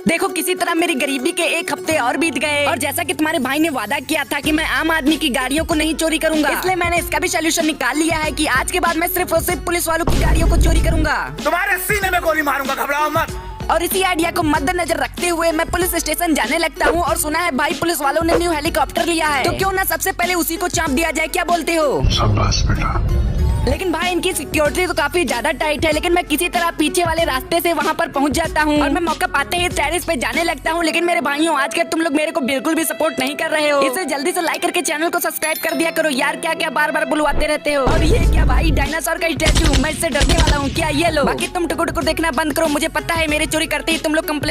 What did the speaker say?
देखो किसी तरह मेरी गरीबी के 1 हफ्ते और बीत गए और जैसा कि तुम्हारे भाई ने वादा किया था कि मैं आम आदमी की गाड़ियों को नहीं चोरी करूंगा, इसलिए मैंने इसका भी सोल्यूशन निकाल लिया है कि आज के बाद मैं सिर्फ और सिर्फ पुलिस वालों की गाड़ियों को चोरी करूंगा। तुम्हारे सीने में गोली मारूंगा, घबराओ मत। और इसी आइडिया को मद्देनजर रखते हुए मैं पुलिस स्टेशन जाने लगता हूँ और सुना है भाई पुलिस वालों ने न्यू हेलीकॉप्टर लिया है, तो क्यों ना सबसे पहले उसी को चाप दिया जाए, क्या बोलते हो? शाबाश बेटा। लेकिन भाई इनकी सिक्योरिटी तो काफी ज्यादा टाइट है, लेकिन मैं किसी तरह पीछे वाले रास्ते से वहाँ पर पहुँच जाता हूँ और मैं मौका पाते ही टेरेस पे जाने लगता हूँ। लेकिन मेरे भाइयों, आज के तुम लोग मेरे को बिल्कुल भी सपोर्ट नहीं कर रहे हो, इसे जल्दी से लाइक करके चैनल को सब्सक्राइब कर दिया करो यार। क्या क्या बार बार बुलवाते रहते हो। और ये क्या भाई, डायनासोर का स्टैचू, मैं इससे डरने वाला हूँ क्या? ये लो। बाकी तुम टुकुर टुकुर देखना बंद करो, मुझे पता है मेरे चोरी करते ही तुम लोग कंप्लेन